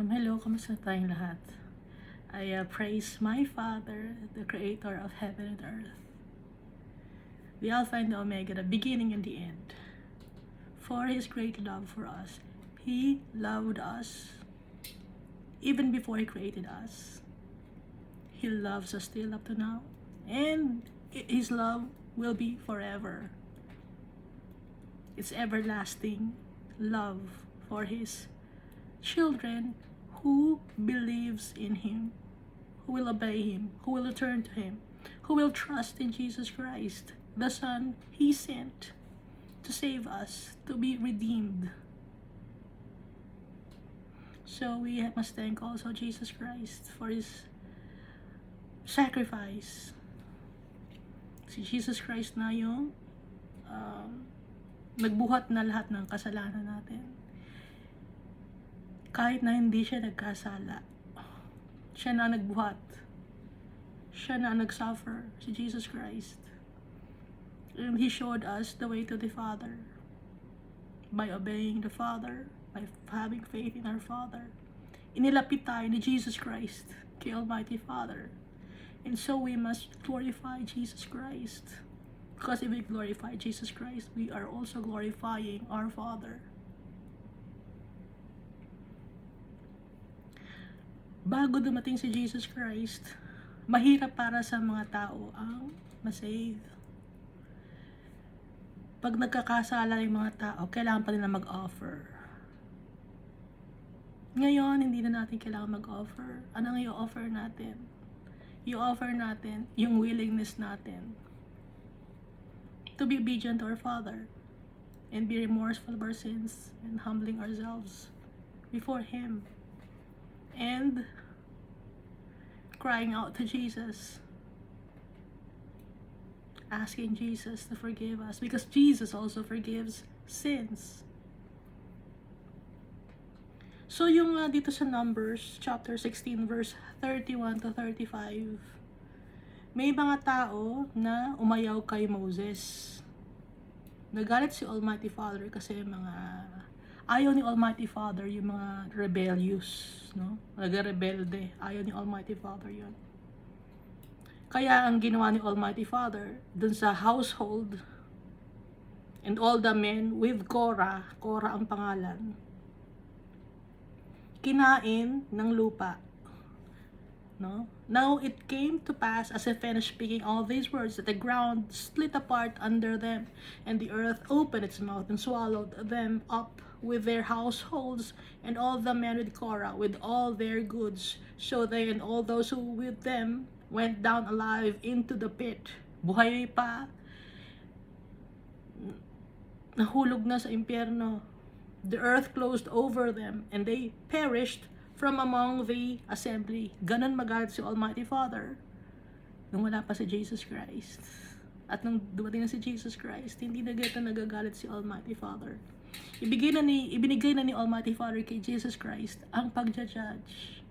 Hello, kamusta tayong lahat? I praise my Father, the Creator of heaven and earth, the Alpha and the Omega, the beginning and the end. For His great love for us, He loved us even before He created us. He loves us still up to now, and His love will be forever. It's everlasting love for His children who believes in Him, who will obey Him, who will return to Him, who will trust in Jesus Christ, the Son He sent to save us, to be redeemed. So we must thank also Jesus Christ for His sacrifice. Si Jesus Christ na yung nagbuhat na lahat ng kasalanan natin. Kahit na hindi siya nagkasala, siya na nagbuhat, siya na nagsuffer, si Jesus Christ. And He showed us the way to the Father by obeying the Father, by having faith in our Father. Inilapit tayo ni Jesus Christ kay Almighty Father. And so we must glorify Jesus Christ. Because if we glorify Jesus Christ, we are also glorifying our Father. Bago dumating si Jesus Christ, mahirap para sa mga tao ang masave. Pag nagkakasala yung mga tao, kailangan pa nila mag-offer. Ngayon, hindi na natin kailangan mag-offer. Ano ang i-offer natin? I-offer natin yung willingness natin to be obedient to our Father and be remorseful of our sins and humbling ourselves before Him. And crying out to Jesus, asking Jesus to forgive us, because Jesus also forgives sins. So yung dito sa Numbers chapter 16 verse 31 to 35, may mga tao na umayaw kay Moses. Nagalit si Almighty Father kasi ayaw ni Almighty Father yung mga rebellious, no? Nagrebelde. Ayaw ni Almighty Father yun. Kaya ang ginawa ni Almighty Father dun sa household and all the men with Korah ang pangalan, kinain ng lupa. No? Now it came to pass, as he finished speaking all these words, that the ground split apart under them, and the earth opened its mouth and swallowed them up with their households, and all the men with Korah, with all their goods. So they and all those who with them went down alive into the pit. Buhay pa, nahulog na sa impyerno. The earth closed over them, and they perished from among the assembly. Ganon magalit si Almighty Father nung wala pa si Jesus Christ. At nung dumating na si Jesus Christ, hindi na ganito nagagalit si Almighty Father. Ibinigay na ni Almighty Father kay Jesus Christ ang pagja-judge.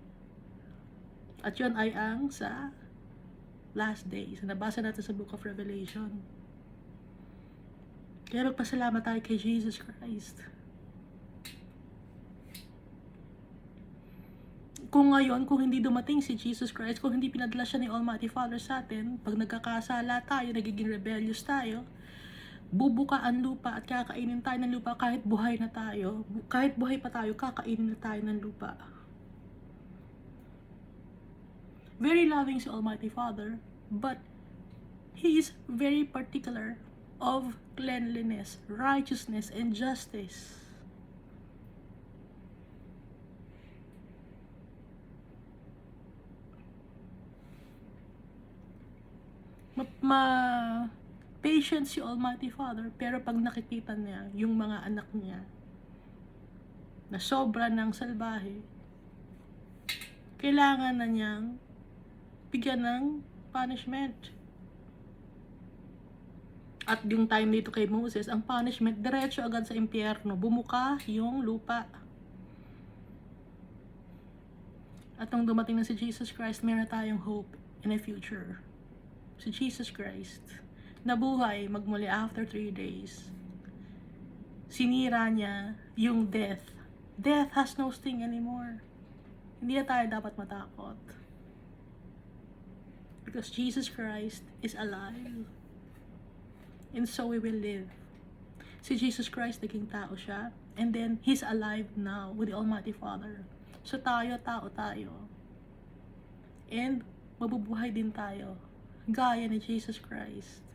At yun ay ang sa last days. Nabasa natin sa Book of Revelation. Kaya magpasalamat tayo kay Jesus Christ. Kung ngayon, kung hindi dumating si Jesus Christ, kung hindi pinadala siya ni Almighty Father sa atin, pag nagkakasala tayo, nagiging rebellious tayo, bubuka ang lupa at kakainin tayo ng lupa kahit buhay na tayo. Kahit buhay pa tayo, kakainin na tayo ng lupa. Very loving si Almighty Father, but He is very particular of cleanliness, righteousness, and justice. Patient si Almighty Father, pero pag nakikita niya yung mga anak niya na sobra ng salbahe, kailangan na niyang bigyan ng punishment. At yung time dito kay Moses, ang punishment diretso agad sa impyerno, bumuka yung lupa. At nung dumating na si Jesus Christ, meron tayong hope in a future. Si Jesus Christ, nabuhay magmuli after 3 days. Sinira niya yung death. Death has no sting anymore. Hindi na tayo dapat matakot. Because Jesus Christ is alive. And so we will live. Si Jesus Christ, naging tao siya. And then, He's alive now with the Almighty Father. So tayo, tao tayo. And, mabubuhay din tayo. Gaya ni Jesus Christ.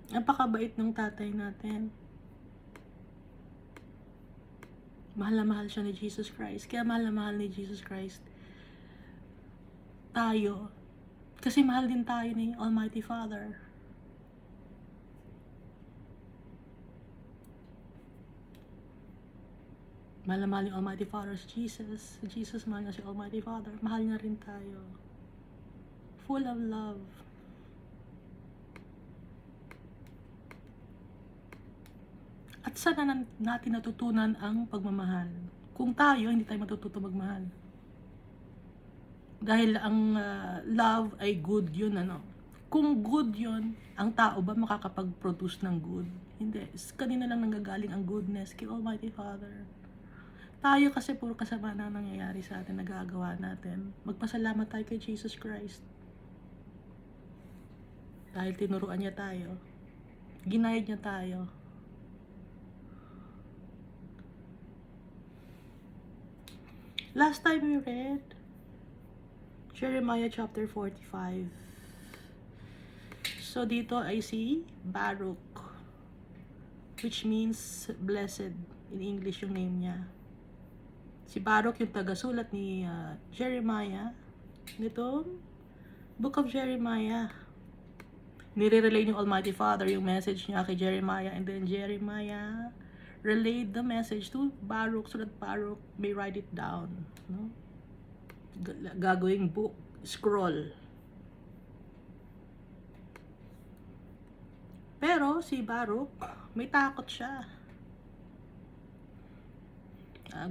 Napakabait ng tatay natin. Mahal na mahal siya ni Jesus Christ. Kaya mahal na mahal ni Jesus Christ tayo. Kasi mahal din tayo ni Almighty Father. Mahal na mahal ni Almighty Father si Jesus. Si Jesus mahal na si Almighty Father. Mahal niya rin tayo. Full of love. At sana natin natutunan ang pagmamahal. Kung tayo, hindi tayo matututo magmahal. Dahil ang love ay good yun, ano. Kung good yun, ang tao ba makakapag-produce ng good? Hindi. Kanina lang nanggagaling ang goodness kay Almighty Father. Tayo kasi puro kasama na nangyayari sa atin, nagagawa natin. Magpasalamat tayo kay Jesus Christ. Dahil tinuruan niya tayo. Ginayad niya tayo. Last time we read Jeremiah chapter 45. So dito ay si Baruch, which means blessed in English yung name niya. Si Baruch yung tagasulat ni Jeremiah nitong Book of Jeremiah. Nire-relay ni Almighty Father yung message niya kay Jeremiah, and then Jeremiah relayed the message to Baruch so that Baruch may write it down, no? Gagawing book, scroll. Pero si Baruch, may takot siya.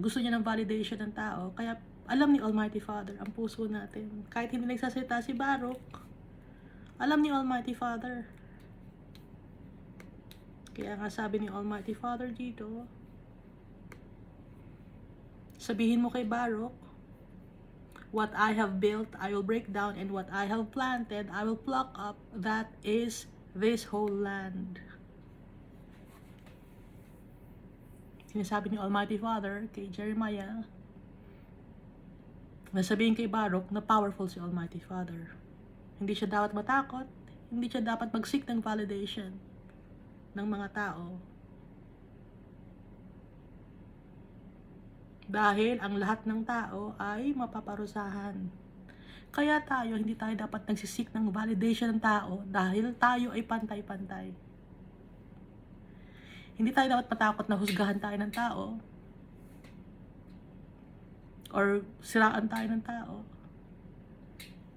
Gusto niya ng validation ng tao, kaya alam ni Almighty Father ang puso natin. Kahit hindi nagsasalita si Baruch, alam ni Almighty Father. Kaya nga sabi ni Almighty Father dito, sabihin mo kay Baruch, what I have built, I will break down, and what I have planted, I will pluck up. That is this whole land. Sinasabi ni Almighty Father kay Jeremiah, nasabihin kay Baruch na powerful si Almighty Father. Hindi siya dapat matakot, hindi siya dapat mag-seek ng validation ng mga tao. Dahil ang lahat ng tao ay mapaparusahan. Kaya tayo, hindi tayo dapat nagsisik ng validation ng tao dahil tayo ay pantay-pantay. Hindi tayo dapat matakot na husgahan tayo ng tao or siraan tayo ng tao.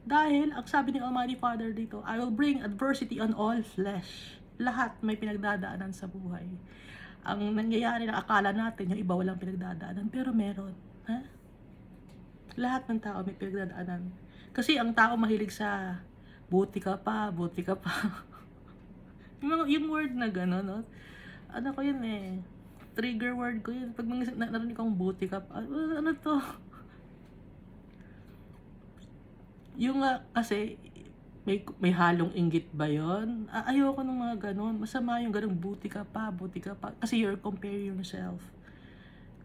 Dahil, ang sabi ni Almighty Father dito, I will bring adversity on all flesh. Lahat may pinagdadaanan sa buhay. Ang nangyayari na akala natin, yung iba walang pinagdadaanan, pero meron. Ha? Lahat ng tao may pinagdadaanan. Kasi ang tao mahilig sa buti ka pa, buti ka pa. yung word na gano'n, no? Ano ko yun eh, trigger word ko yun. Pag narinig kong buti ka pa, ano to? Yung kasi, may halong inggit ba yun? Ayoko ng mga ganon. Masama yung ganong buti ka pa, buti ka pa. Kasi you're comparing yourself.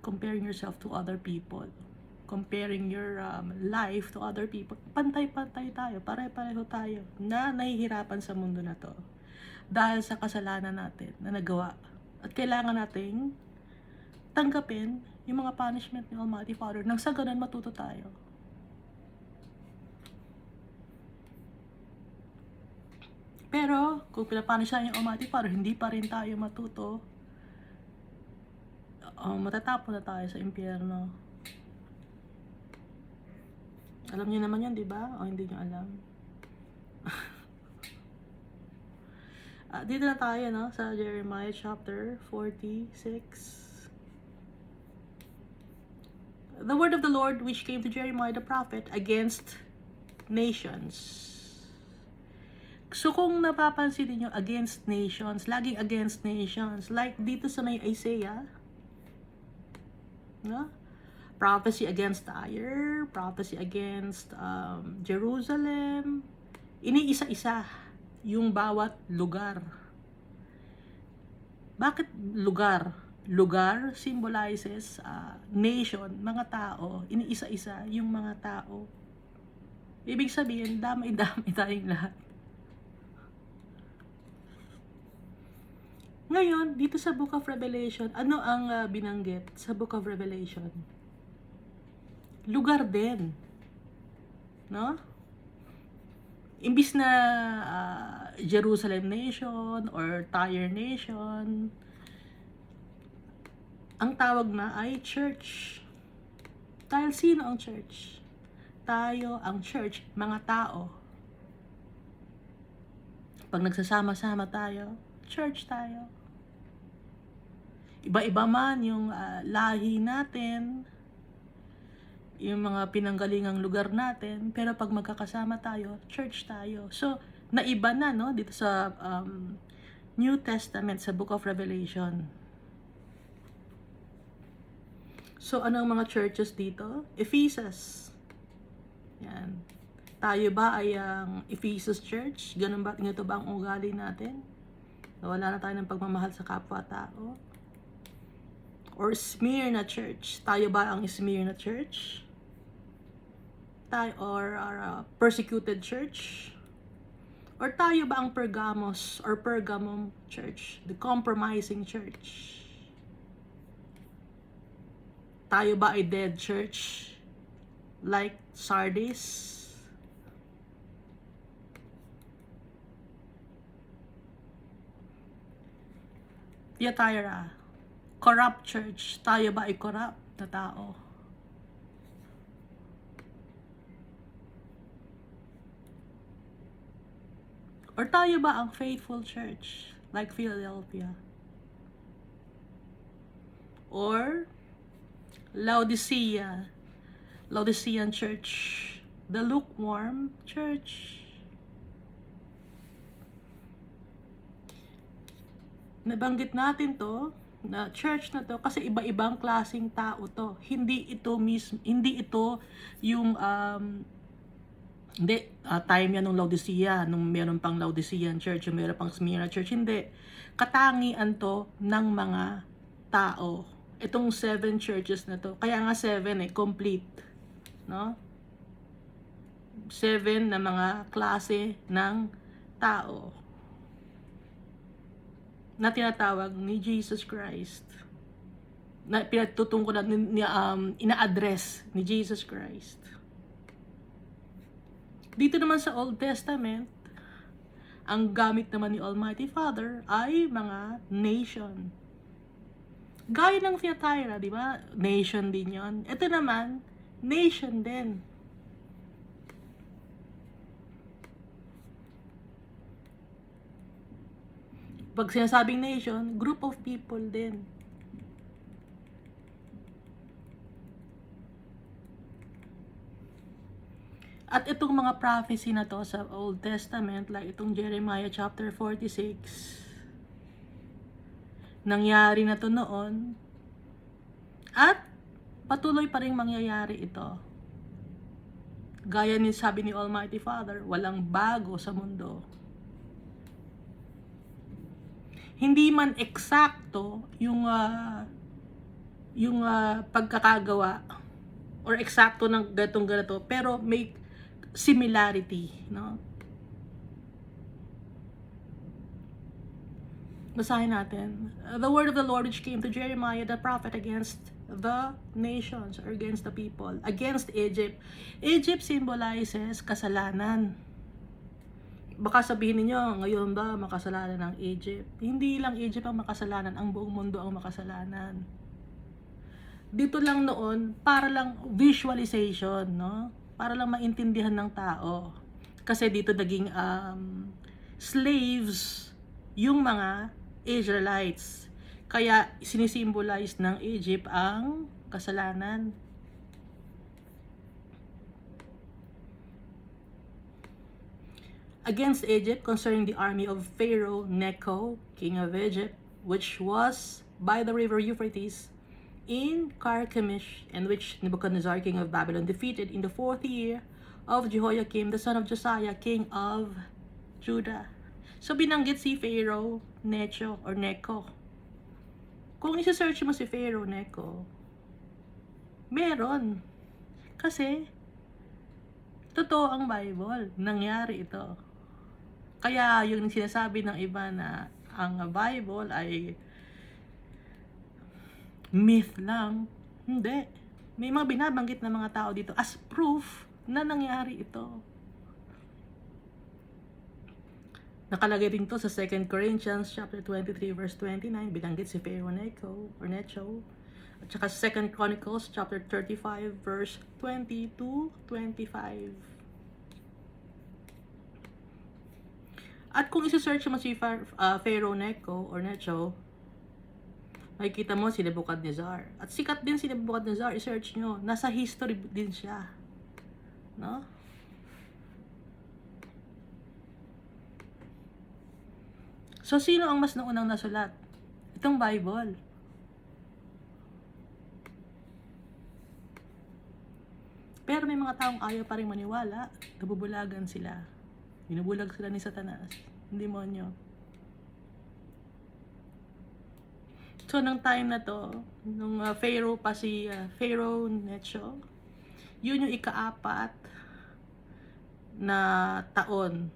Comparing yourself to other people. Comparing your life to other people. Pantay-pantay tayo. Pare-pareho tayo. Na nahihirapan sa mundo na to. Dahil sa kasalanan natin na nagawa. At kailangan nating tanggapin yung mga punishment ni Almighty Father. Nang sa ganun matuto tayo. Pero, kung pinapanish tayo yung Almighty Father, hindi pa rin tayo matuto, matatapon na tayo sa impyerno. Alam niyo naman yun, di ba? O hindi niyo alam? Dito na tayo, no? Sa Jeremiah chapter 46. The word of the Lord which came to Jeremiah the prophet against nations. So kung napapansin niyo against nations, laging against nations, like dito sa may Isaiah, no? Prophecy against Tyre, prophecy against Jerusalem, iniisa-isa yung bawat lugar. Bakit lugar? Lugar symbolizes nation, mga tao, iniisa-isa yung mga tao. Ibig sabihin, damay-damay tayong lahat. Ngayon, dito sa Book of Revelation, ano ang binanggit sa Book of Revelation? Lugar din. No? Imbis na Jerusalem nation or Tyre nation, ang tawag na ay church. Dahil sino ang church? Tayo ang church, mga tao. Pag nagsasama-sama tayo, church tayo. Iba-iba man yung lahi natin, yung mga pinanggalingang lugar natin, pero pag magkakasama tayo, church tayo. So, naiba na, no, dito sa New Testament, sa Book of Revelation. So, ano ang mga churches dito? Ephesus. Yan. Tayo ba ay ang Ephesus Church? Ganun ba? Ganito ba ang ugali natin? Wala na tayo ng pagmamahal sa kapwa-tao? Or Smyrna Church? Tayo ba ang Smyrna Church? Tayo or persecuted church? Or tayo ba ang Pergamos or Pergamum Church? The compromising church? Tayo ba ay dead church? Like Sardis? Thyatira, corrupt church. Tayo ba ay corrupt na tao? Or tayo ba ang faithful church? Like Philadelphia? Or Laodicea, Laodicean church, the lukewarm church. Nabanggit natin to, na church na to, kasi iba-ibang klaseng tao to. Hindi ito yung time yan nung Laodicea, nung meron pang Laodicean church, yung meron pang Smyrna church, hindi. Katangian to ng mga tao. Itong 7 churches na to, kaya nga 7 complete, no? 7 na mga klase ng tao na tinatawag ni Jesus Christ, na pinatutungkol na ina-address ni Jesus Christ. Dito naman sa Old Testament, ang gamit naman ni Almighty Father ay mga nation. Gaya ng Thyatira, di ba? Nation din yon. Ito naman, nation din. Pag sinasabing nation, group of people din. At itong mga prophecy na to sa Old Testament, like itong Jeremiah chapter 46, nangyari na to noon, at patuloy pa rin mangyayari ito. Gaya ni sabi ni Almighty Father, walang bago sa mundo. Hindi man eksakto yung pagkakagawa or eksakto ng ganito, pero may similarity, no? Basahin natin. The word of the Lord which came to Jeremiah the prophet against the nations or against the people, against Egypt. Egypt symbolizes kasalanan. Baka sabihin niyo, ngayon ba makasalanan ng Egypt? Hindi lang Egypt ang makasalanan, ang buong mundo ang makasalanan. Dito lang noon, para lang visualization, no? Para lang maintindihan ng tao. Kasi dito naging slaves yung mga Israelites. Kaya sinisimbolize ng Egypt ang kasalanan. against Egypt concerning the army of Pharaoh Necho, king of Egypt, which was by the river Euphrates in Carchemish, and which Nebuchadnezzar, king of Babylon, defeated in the 4th year of Jehoiakim, the son of Josiah, king of Judah. So, binanggit si Pharaoh Necho or Necho. Kung isa-search mo si Pharaoh Necho, meron. Kasi, totoo ang Bible. Nangyari ito. Kaya yung sinasabi ng iba na ang Bible ay myth lang, hindi. May mga binabanggit na mga tao dito as proof na nangyari ito. Nakalagay din to sa 2 Corinthians chapter 23 verse 29, binanggit si Pharaoh Necho or Necho. At saka 2 Chronicles chapter 35 verse 20 to 25. At kung isi-search mo si Pharaoh Necho or Necho, makikita mo si Nebuchadnezzar. At sikat din si Nebuchadnezzar, i-search nyo. Nasa history din siya. No? So, sino ang mas naunang nasulat? Itong Bible. Pero may mga taong ayaw pa rin maniwala, nabubulagan sila. Binubulag sila ni Satanas, demonyo. So, nung time na to, nung Pharaoh pa si Pharaoh Necho, yun yung ika-4 na taon.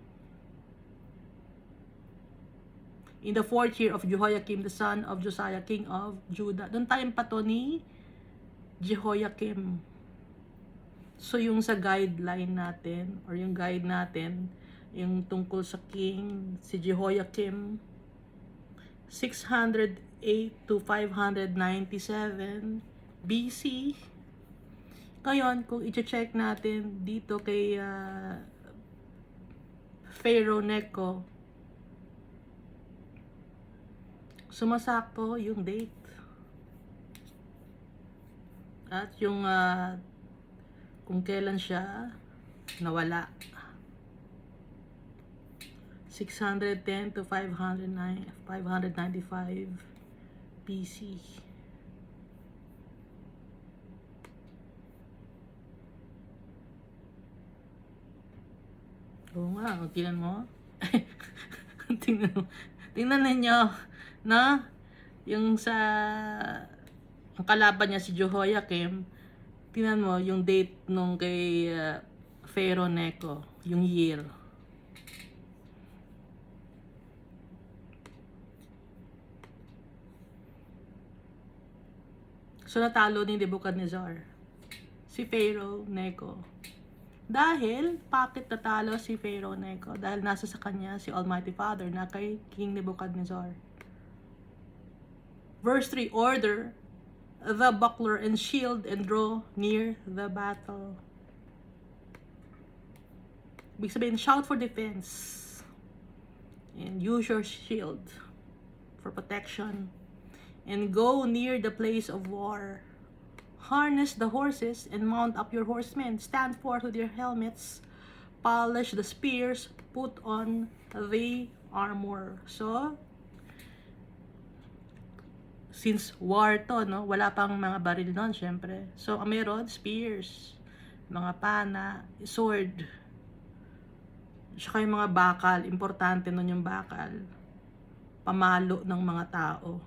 In the 4th year of Jehoiakim, the son of Josiah, king of Judah. Doon time pa to ni Jehoiakim. So, yung sa guideline natin, or yung guide natin, yung tungkol sa king, si Jehoiakim, 608 to 597 BC. Ngayon, kung i-check natin dito kay Pharaoh Necho, sumasakto yung date. At yung kung kailan siya nawala. 610 to 595 BC. Oo nga, tingnan mo. Tingnan ninyo, na yung sa ang kalaban niya si Jehoiakim, tingnan mo yung date nung kay Pharaoh Necho, yung year. So, natalo ni Nebuchadnezzar si Pharaoh Necho. Dahil, bakit natalo si Pharaoh Necho? Dahil nasa sa kanya si Almighty Father na kay King Nebuchadnezzar. Verse 3, order the buckler and shield and draw near the battle. Ibig sabihin, shout for defense. And use your shield for protection. And go near the place of war. Harness the horses and mount up your horsemen. Stand forth with your helmets. Polish the spears. Put on the armor. So, since war to, no? Wala pang mga baril nun, syempre. So, meron, spears, mga pana, sword, saka yung mga bakal. Importante nun yung bakal. Pamalo ng mga tao.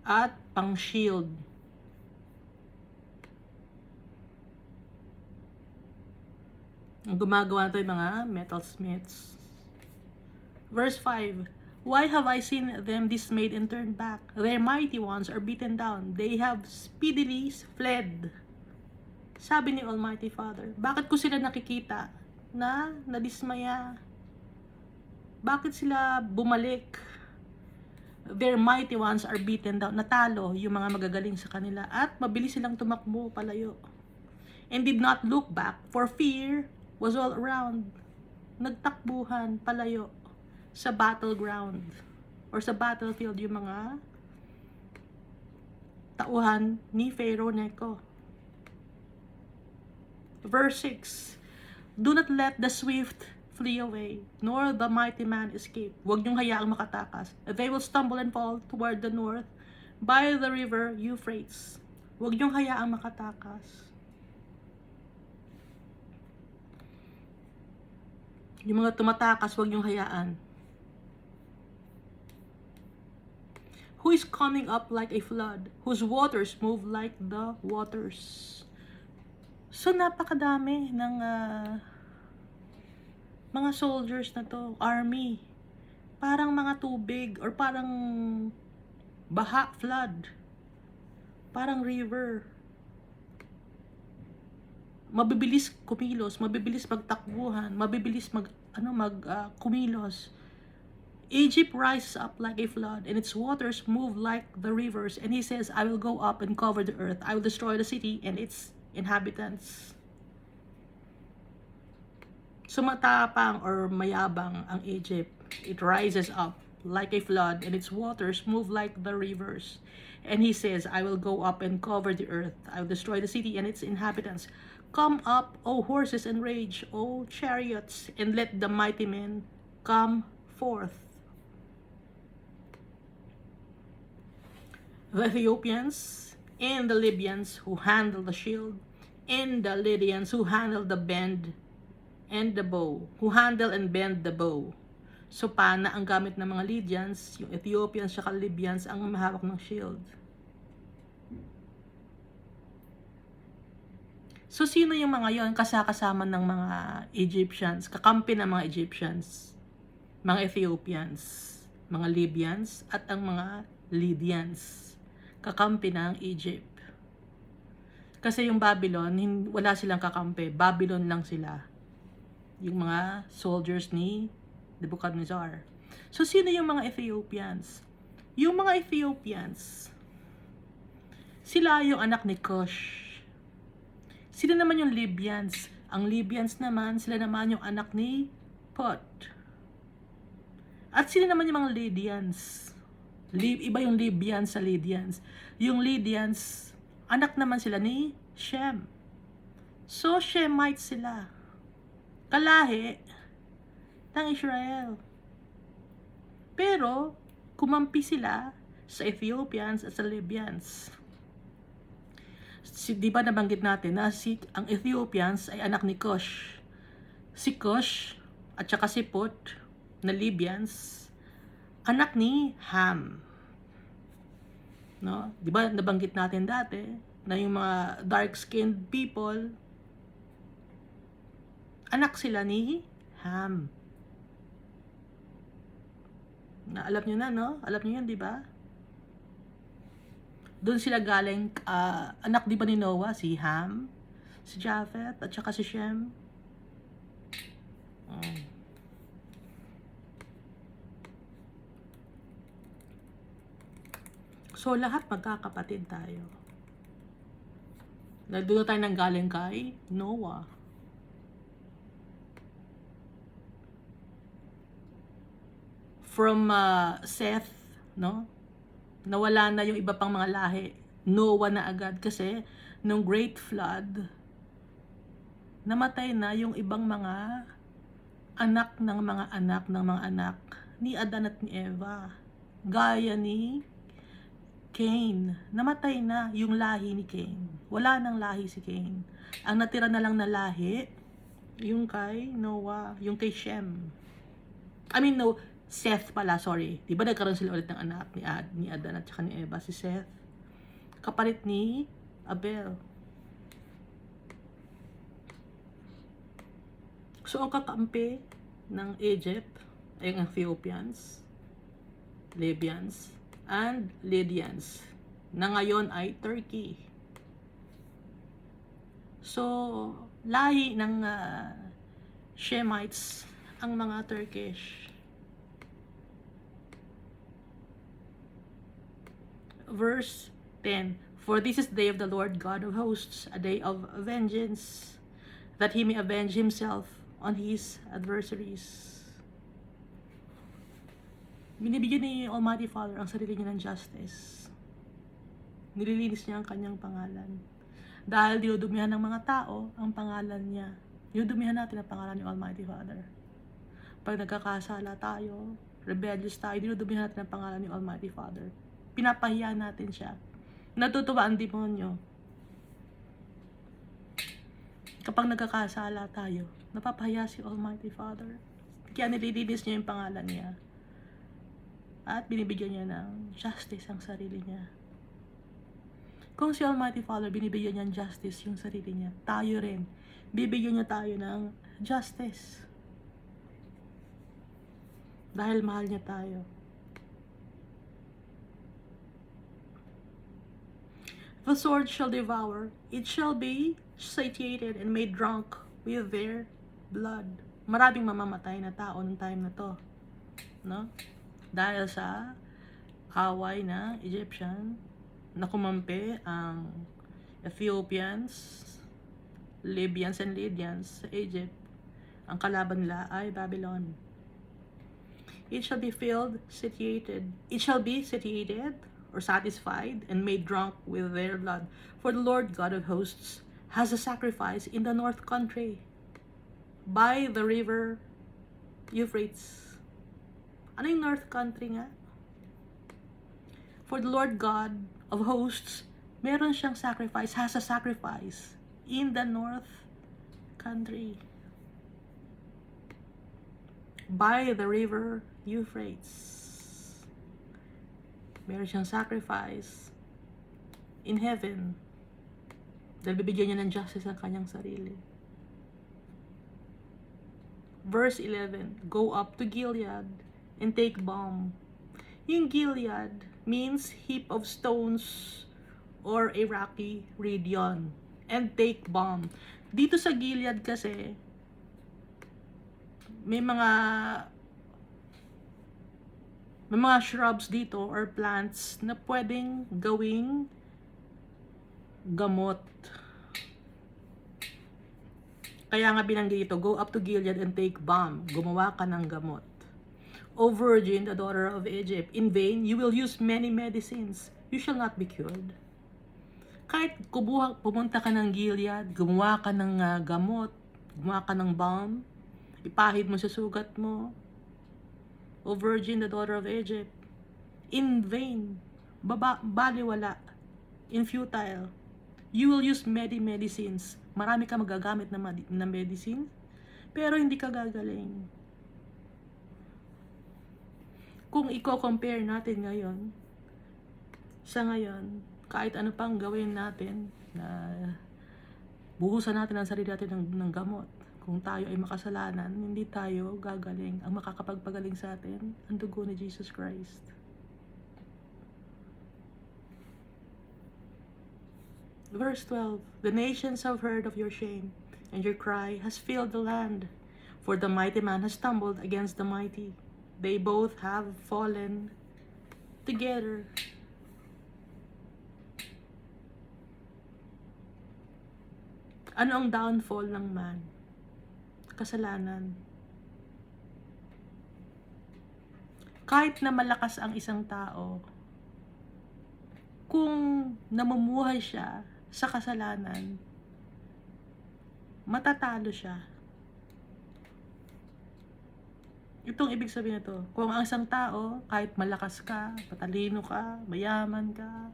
At pang shield. Ang gumagawa nito yung mga metalsmiths. Verse 5, why have I seen them dismayed and turned back? Their mighty ones are beaten down. They have speedily fled. Sabi ni Almighty Father, bakit ko sila nakikita na nadismaya? Bakit sila bumalik? Their mighty ones are beaten down. Natalo yung mga magagaling sa kanila at mabilis silang tumakbo palayo. And did not look back, for fear was all around. Nagtakbuhan palayo sa battleground or sa battlefield yung mga tauhan ni Pharaoh Necho. Verse 6, do not let the swift flee away, nor the mighty man escape. Huwag niyong hayaang makatakas. They will stumble and fall toward the north by the river Euphrates. Huwag niyong hayaang makatakas. Yung mga tumatakas, huwag niyong hayaan. Who is coming up like a flood, whose waters move like the waters. So, napakadami ng mga soldiers na to, army. Parang mga tubig, or parang baha, flood. Parang river. Mabibilis kumilos, mabibilis magtakbuhan, mabibilis kumilos. Egypt rises up like a flood, and its waters move like the rivers. And he says, I will go up and cover the earth. I will destroy the city and its inhabitants. Sumatapang or mayabang ang Egypt. It rises up like a flood, and its waters move like the rivers. And he says, I will go up and cover the earth. I will destroy the city and its inhabitants. Come up, O horses, and rage, O chariots, and let the mighty men come forth. The Ethiopians and the Libyans who handle the shield, and the Lydians who handle the bend and the bow, who handle and bend the bow. So, pana ang gamit ng mga Lydians, yung Ethiopians at Libyans ang mahawak ng shield. So, sino yung mga yon? Kasama ng mga Egyptians, kakampi ng mga Egyptians, mga Ethiopians, mga Libyans, at ang mga Lydians, kakampi ng Egypt. Kasi yung Babylon, wala silang kakampi. Babylon lang sila. Yung mga soldiers ni Nebuchadnezzar. So, sino yung mga Ethiopians? Yung mga Ethiopians, sila yung anak ni Cush. Sila naman yung Libyans. Ang Libyans naman, sila naman yung anak ni Put. At sila naman yung mga Lydians. Iba yung Libyans sa Lydians. Yung Lydians, anak naman sila ni Shem. So, Shemites sila. Kalahi ng Israel. Pero, kumampi sila sa Ethiopians at sa Libyans. Di ba nabanggit natin na ang Ethiopians ay anak ni Cush. Si Cush at saka si Put na Libyans, anak ni Ham. No? Di ba nabanggit natin dati na yung mga dark-skinned people, anak sila ni Ham. Na, alam nyo na, no? Alam nyo yun, di ba? Doon sila galing, anak di ba ni Noah? Si Ham, si Japheth, at saka si Shem. So, lahat magkakapatid tayo. Doon tayo nang galing kay Noah. From Seth, no? Nawala na yung iba pang mga lahi. Noah na agad kasi nung Great Flood, namatay na yung ibang mga anak ng mga anak ng mga anak ni Adan at ni Eva. Gaya ni Cain. Namatay na yung lahi ni Cain. Wala nang lahi si Cain. Ang natira na lang na lahi, yung kay Noah, yung kay Shem. Seth pala, sorry. Di ba nagkaroon sila ulit ng anak ni Adan at saka ni Eva, si Seth? Kapalit ni Abel. So, ang kakampi ng Egypt ay ang Ethiopians, Libyans, and Lydians, na ngayon ay Turkey. So, lahi ng Shemites ang mga Turkish. Verse 10, For this is the day of the Lord God of hosts, a day of vengeance, that he may avenge himself on his adversaries. Binibigyan ni Almighty Father ang sarili niya ng justice. Nililinis niya ang kanyang pangalan. Dahil dinudumihan ng mga tao ang pangalan niya. Dinudumihan natin ang pangalan ni Almighty Father. Pag nagkakasala tayo, rebellious tayo, dinudumihan natin ang pangalan ni Almighty Father. Pinapahiya natin siya. Natutuwa ang demonyo. Kapag nagkakasala tayo, napapahiya si Almighty Father. Kaya nililinis niya yung pangalan niya. At binibigyan niya ng justice ang sarili niya. Kung si Almighty Father binibigyan niya ng justice yung sarili niya, tayo rin, bibigyan niya tayo ng justice. Dahil mahal niya tayo. The sword shall devour, it shall be satiated and made drunk with their blood. Maraming mamamatay na tao ng time na to, no? Dahil sa away ng Egyptian na kumampi ang Ethiopians, Libyans and Lydians sa Egypt. Ang kalaban nila ay Babylon. It shall be filled, satiated. It shall be satiated or satisfied and made drunk with their blood. For the Lord God of hosts has a sacrifice in the north country by the river Euphrates. Ano yung north country nga? For the Lord God of hosts, meron siyang sacrifice, has a sacrifice in the north country by the river Euphrates. Meron siyang sacrifice in heaven dahil bibigyan niya ng justice ang kanyang sarili. Verse 11, go up to Gilead and take balm. Yung Gilead means heap of stones or a rocky region. And take balm. Dito sa Gilead kasi, may mga shrubs dito or plants na pwedeng gawing gamot. Kaya nga binanggit ito, go up to Gilead and take balm. Gumawa ka ng gamot. O virgin, the daughter of Egypt, in vain you will use many medicines. You shall not be cured. Kahit pumunta ka ng Gilead, gumawa ka ng gamot, gumawa ka ng balm, ipahid mo sa sugat mo, O virgin, the daughter of Egypt, in vain, baliwala, in futile, you will use many medicines. Marami ka magagamit na medicine, pero hindi ka gagaling. Kung i-compare natin ngayon, sa ngayon, kahit ano pang gawin natin, na buhusan natin ang sarili natin ng gamot, kung tayo ay makasalanan, hindi tayo gagaling. Ang makakapagpagaling sa atin, ang dugo ni Jesus Christ. Verse 12, the nations have heard of your shame, and your cry has filled the land. For the mighty man has stumbled against the mighty. They both have fallen together. Ano ang downfall ng man? Kasalanan. Kahit na malakas ang isang tao, kung namumuhay siya sa kasalanan, matatalo siya. Itong ibig sabihin nito, kung ang isang tao, kahit malakas ka, patalino ka, mayaman ka,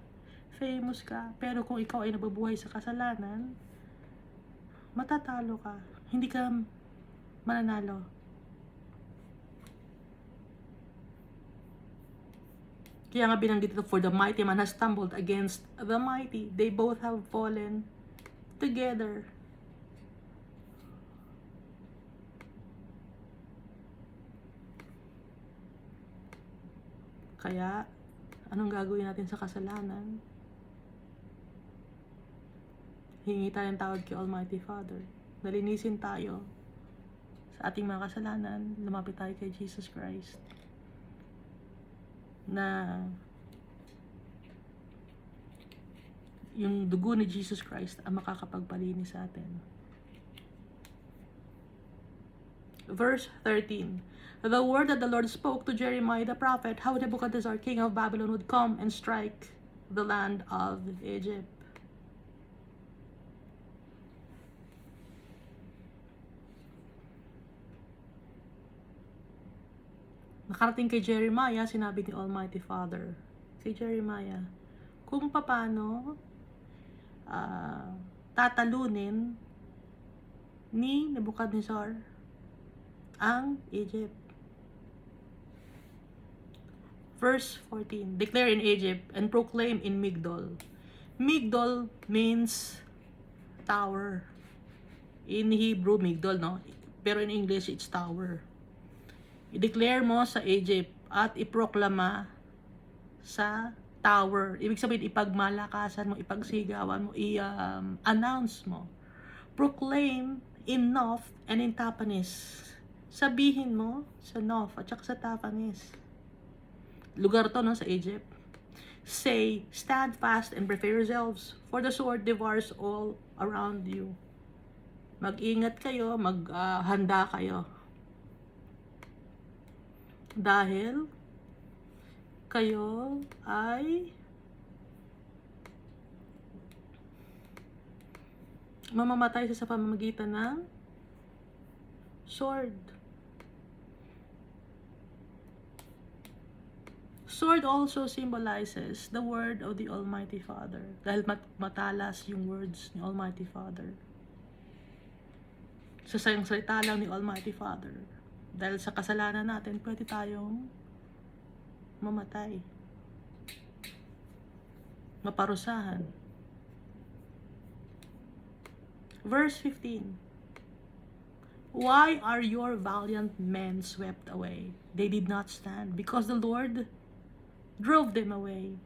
famous ka, pero kung ikaw ay nabubuhay sa kasalanan, matatalo ka. Hindi ka mananalo. Kaya nga binanggit ito, for the mighty man has stumbled against the mighty. They both have fallen together. Kaya, anong gagawin natin sa kasalanan? Hingi tayo ng tawad kay Almighty Father. Nalinisin tayo sa ating mga kasalanan. Lumapit tayo kay Jesus Christ. Na yung dugo ni Jesus Christ ang makakapagpalinis sa atin. Verse 13. The word that the Lord spoke to Jeremiah the prophet, how Nebuchadnezzar, king of Babylon, would come and strike the land of Egypt. nakarating kay Jeremiah, sinabi ni Almighty Father, kay Jeremiah, kung paano tatalunin ni Nebuchadnezzar ang Egypt. Verse 14, declare in Egypt and proclaim in Migdol. Migdol means tower. In Hebrew, Migdol, no? Pero in English, it's tower. I-declare mo sa Egypt at iproklama sa tower. Ibig sabihin, ipagmalakasan mo, ipagsigawan mo, i-announce mo. Proclaim in Nof and in Tapanes. Sabihin mo sa Nof at saka sa Tapanes. Lugar to, no, sa Egypt. Say, stand fast and prepare yourselves, for the sword devours all around you. Mag-ingat kayo, maghanda kayo. Dahil kayo ay mamamatay sa pamamagitan ng sword. Sword also symbolizes the word of the Almighty Father. Dahil matalas yung words ni Almighty Father. Sa sayang salita lang ni Almighty Father. Dahil sa kasalanan natin, pwede tayong mamatay. Maparusahan. Verse 15. Why are your valiant men swept away? They did not stand, because the Lord drove them away.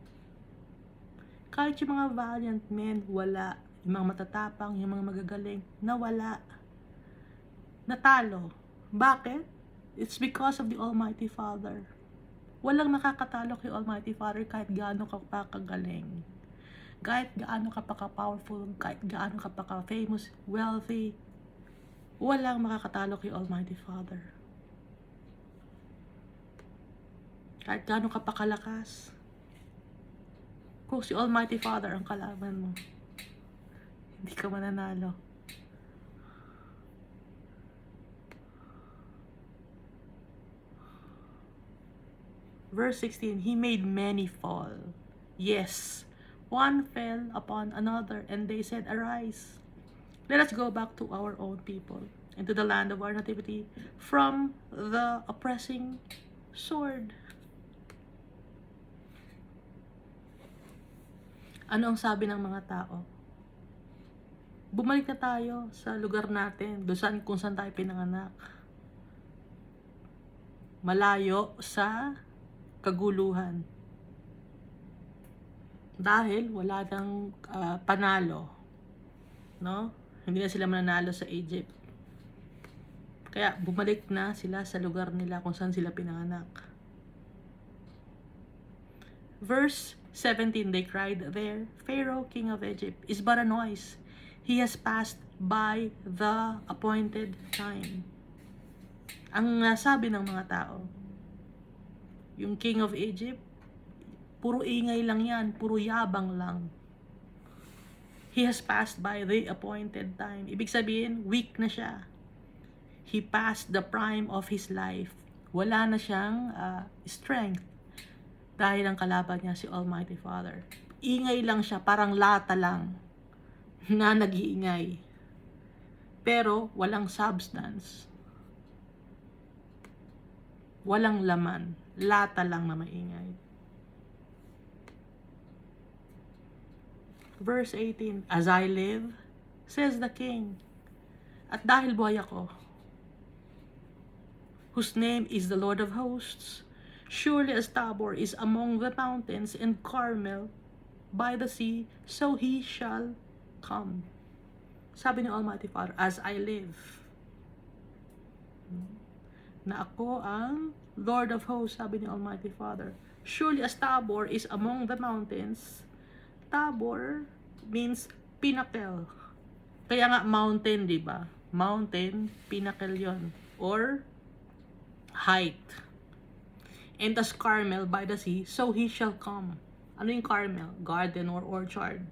Kahit yung mga valiant men, wala. Yung mga matatapang, yung mga magagaling, nawala. Natalo. Bakit? It's because of the Almighty Father. Walang nakakatalo kay Almighty Father kahit gaano ka pa kagaling. Kahit gaano ka pa ka-powerful, kahit gaano ka pa ka-famous, wealthy. Walang makakatalo kay Almighty Father. Kahit gaano ka pa kalakas. Kung si Almighty Father ang kalaban mo, hindi ka mananalo. Verse 16, He made many fall. Yes, one fell upon another, and they said, Arise, let us go back to our own people, and to the land of our nativity, from the oppressing sword. Ano ang sabi ng mga tao? Bumalik na tayo sa lugar natin, doon kung saan tayo pinanganak. Malayo sa kaguluhan. Dahil wala nang panalo. No? Hindi na sila mananalo sa Egypt. Kaya bumalik na sila sa lugar nila kung saan sila pinanganak. Verse 17, they cried there, Pharaoh, king of Egypt, is but a noise. He has passed by the appointed time. Ang sabi ng mga tao, yung king of Egypt, puro ingay lang yan, puro yabang lang. He has passed by the appointed time. Ibig sabihin, weak na siya. He passed the prime of his life. Wala na siyang strength. Dahil ang kalaban niya si Almighty Father. Ingay lang siya, parang lata lang na nag-iingay. Pero walang substance. Walang laman. Lata lang na maingay. Verse 18, As I live, says the king, at dahil buhay ako, whose name is the Lord of hosts, surely as Tabor is among the mountains and Carmel by the sea, so he shall come. Sabi ni Almighty Father, as I live, na ako ang Lord of hosts, sabi ni Almighty Father. Surely as Tabor is among the mountains, Tabor means pinnacle. Kaya nga mountain, di ba? Mountain, pinnacle yon, or height. And as Carmel by the sea, so he shall come. Ano yung Carmel? Garden or orchard.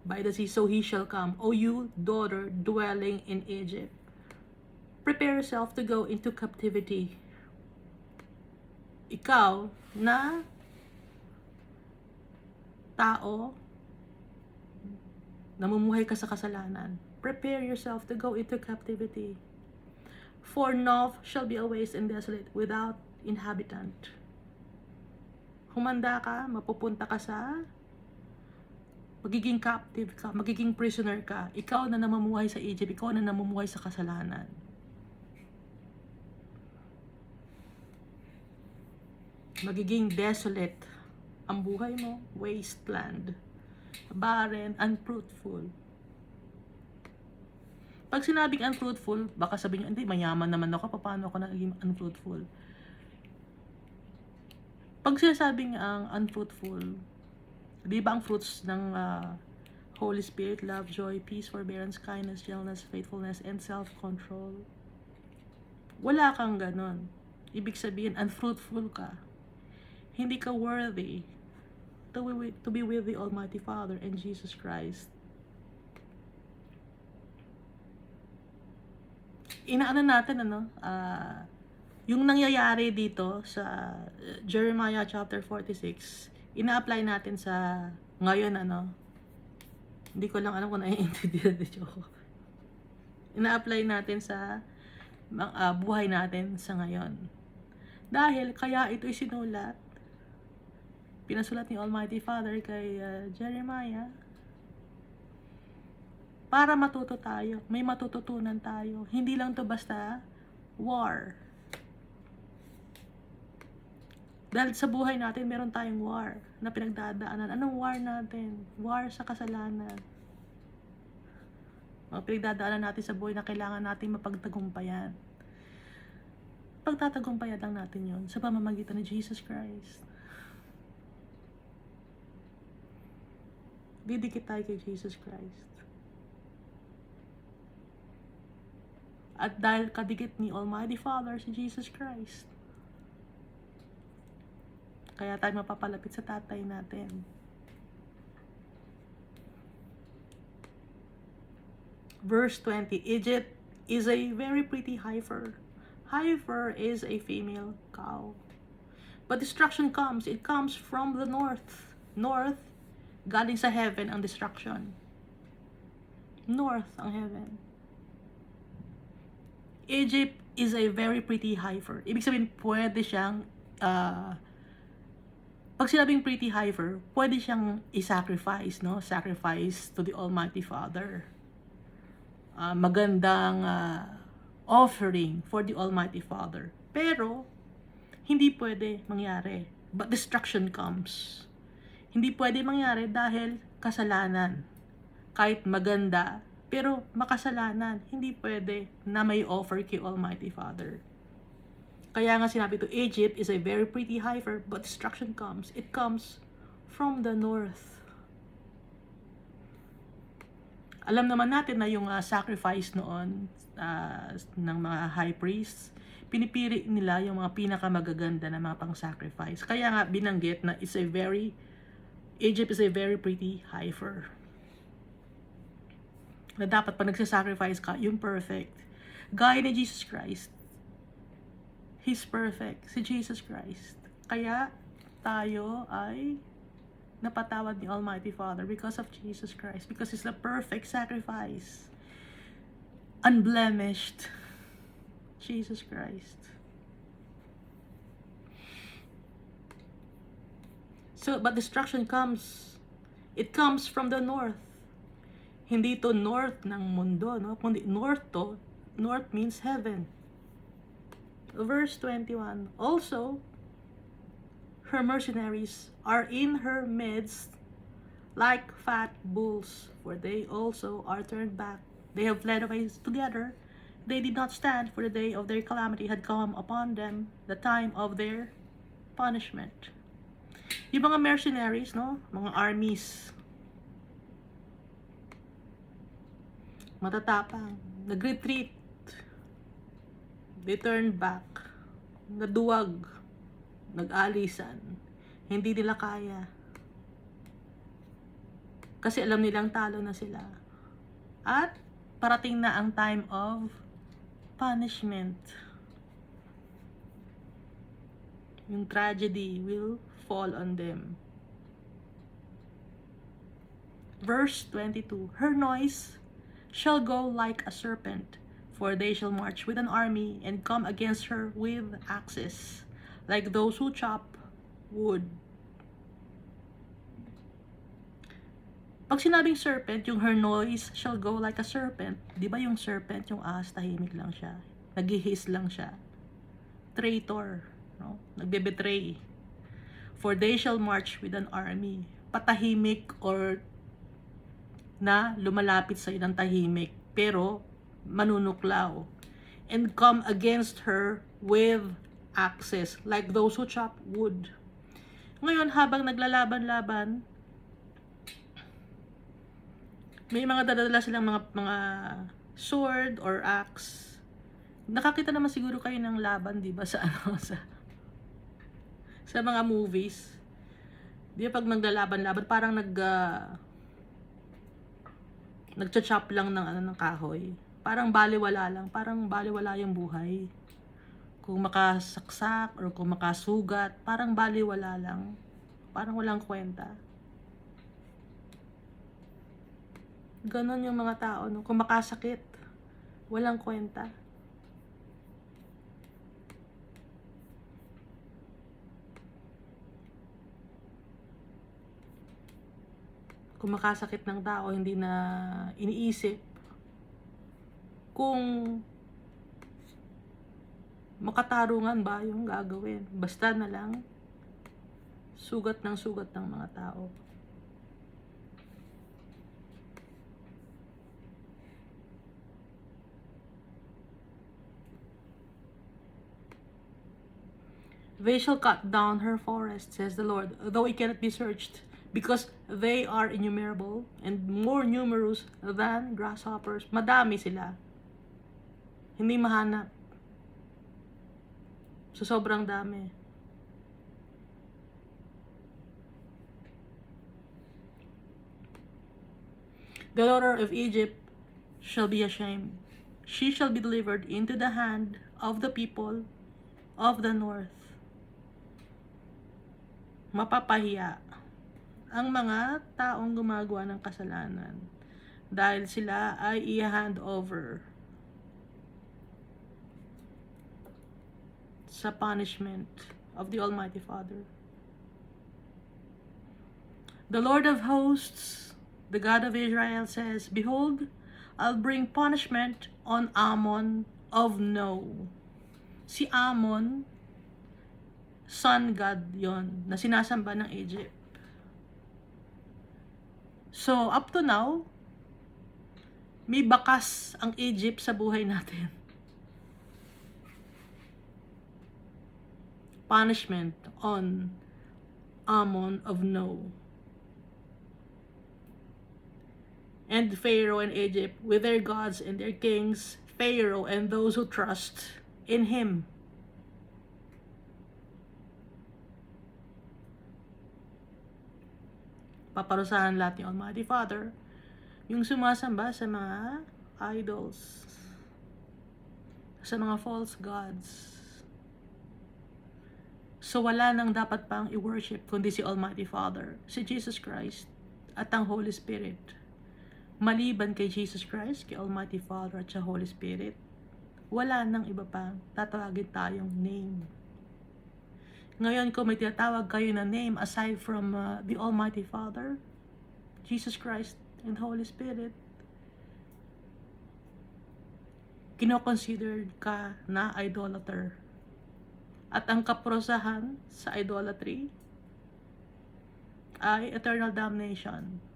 By the sea, so he shall come. O you, daughter, dwelling in Egypt, prepare yourself to go into captivity. ikaw na tao, namumuhay ka sa kasalanan, prepare yourself to go into captivity. For Noph shall be a waste and desolate without inhabitant. Humanda ka, mapupunta ka sa magiging captive ka, magiging prisoner ka. Ikaw na namumuhay sa Egypt, ikaw na namumuhay sa kasalanan. Magiging desolate ang buhay mo, wasteland, barren, unfruitful. Pag sinabing unfruitful, baka sabihin, hindi, mayaman naman ako, paano ako naging unfruitful? Pag sinasabing ang unfruitful, di ba ang fruits ng Holy Spirit, love, joy, peace, forbearance, kindness, gentleness, faithfulness, and self-control? Wala kang ganon. Ibig sabihin, unfruitful ka. Hindi ka worthy to be with the Almighty Father and Jesus Christ. Inaano natin, yung nangyayari dito sa Jeremiah chapter 46, ina-apply natin sa ngayon, hindi ko lang alam kung naiintindihan niyo ako. Ina-apply natin sa buhay natin sa ngayon. Dahil kaya ito'y sinulat, pinasulat ni Almighty Father kay Jeremiah, para matuto tayo, may matututunan tayo. Hindi lang to basta war. Dahil sa buhay natin, meron tayong war na pinagdadaanan. Anong war natin? War sa kasalanan. Mga pinagdadaanan natin sa buhay na kailangan natin mapagtagumpayan. Pagtatagumpayan lang natin yon sa pamamagitan ni Jesus Christ. Didikit tayo kay Jesus Christ. At dahil kadikit ni Almighty Father si Jesus Christ, kaya tayo mapapalapit sa tatay natin. Verse 20, Egypt is a very pretty heifer. Heifer is a female cow. But destruction comes. It comes from the north. North, galing sa heaven ang destruction. North ang heaven. Egypt is a very pretty heifer. Ibig sabihin, pwede siyang, pag sinabing pretty heifer, pwede siyang i-sacrifice, no? Sacrifice to the Almighty Father. Magandang offering for the Almighty Father. Pero, hindi pwede mangyari. But destruction comes. Hindi pwede mangyari dahil kasalanan. Kahit maganda, pero makasalanan, hindi pwede na may offer kay Almighty Father. Kaya nga sinabi to, Egypt is a very pretty heifer, but destruction comes. It comes from the north. Alam naman natin na yung sacrifice noon ng mga high priests, pinipili nila yung mga pinakamagaganda na mga pang-sacrifice. Kaya nga binanggit na Egypt is a very pretty heifer. Na dapat pag nagsasacrifice ka, yung perfect. Gaya ni Jesus Christ. He's perfect. Si Jesus Christ. Kaya tayo ay napatawad ni Almighty Father because of Jesus Christ. Because He's the perfect sacrifice. Unblemished. Jesus Christ. So, but destruction comes. It comes from the north. Hindi to north ng mundo, no? Kundi north to. North means heaven. Verse 21. Also, her mercenaries are in her midst like fat bulls, for they also are turned back. They have fled away together. They did not stand, for the day of their calamity had come upon them, the time of their punishment. Yung mga mercenaries, no? Mga armies, matatapang, nag-retreat, they turned back, naduwag, nag-alisan, hindi nila kaya. Kasi alam nilang talo na sila. At parating na ang time of punishment. yung tragedy will fall on them. Verse 22, her noise shall go like a serpent, for they shall march with an army and come against her with axes, like those who chop wood. Pag sinabing serpent, yung her noise shall go like a serpent, di ba yung serpent, yung ahas, tahimik lang siya. Nag-hiss lang siya. Traitor, no? Nagbe-betray. For they shall march with an army. Patahimik or na lumalapit sa ng tahimik, pero manunuklaw. And come against her with axes, like those who chop wood. Ngayon, habang naglalaban-laban, may mga dadala silang mga sword or axe. Nakakita naman siguro kayo ng laban, di ba, sa sa mga movies. Di ba pag naglalaban-laban, parang nagcha-chop lang ng kahoy. Parang baliwala lang, parang baliwala yung buhay. Kung makasaksak or kung makasugat, parang baliwala lang. Parang walang kwenta. Ganon yung mga tao, no? Kung makasakit, walang kwenta. Kung makasakit ng tao, hindi na iniisip kung makatarungan ba yung gagawin. Basta na lang, sugat ng mga tao. They shall cut down her forest, says the Lord, though it cannot be searched, because they are innumerable and more numerous than grasshoppers. Madami sila. Hindi mahanap. So, sobrang dami. The daughter of Egypt shall be ashamed. She shall be delivered into the hand of the people of the north. Mapapahiya ang mga taong gumagawa ng kasalanan dahil sila ay i-hand over sa punishment of the Almighty Father. The Lord of hosts, the God of Israel, says, behold, I'll bring punishment on Ammon of No. Si Ammon, sun god yon na sinasamba ng Egypt. So, up to now, may bakas ang Egypt sa buhay natin. Punishment on Ammon of No. And Pharaoh and Egypt with their gods and their kings, Pharaoh and those who trust in him. Paparusahan lahat ni Almighty Father yung sumasamba sa mga idols, sa mga false gods. So wala nang dapat pang i-worship kundi si Almighty Father, si Jesus Christ at ang Holy Spirit. Maliban kay Jesus Christ, kay Almighty Father at sa Holy Spirit, wala nang iba pang tatawagin tayong name. Ngayon, kung may tinatawag kayo na name aside from the Almighty Father, Jesus Christ, and Holy Spirit, kinoconsidered ka na idolater. At ang kaparusahan sa idolatry ay eternal damnation.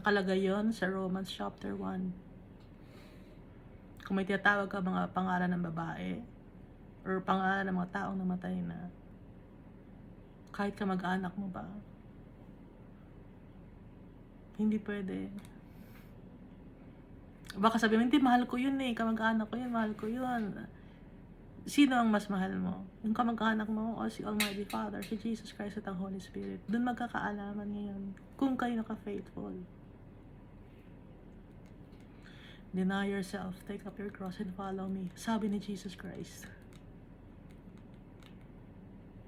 Nakalagay yon sa Romans chapter 1. Kung may tinatawag ka mga pangalan ng babae or pangalan ng mga taong namatay na, kahit ka mag-anak mo ba, hindi pwede. Baka sabihin, hindi, mahal ko yun eh, kamag-anak ko yun, mahal ko yun. Sino ang mas mahal mo? Yung kamag-anak mo o si Almighty Father, si Jesus Christ at ang Holy Spirit? Doon magkakaalaman ngayon kung kayo naka-faithful. Deny yourself, take up your cross and follow me. Sabi ni Jesus Christ.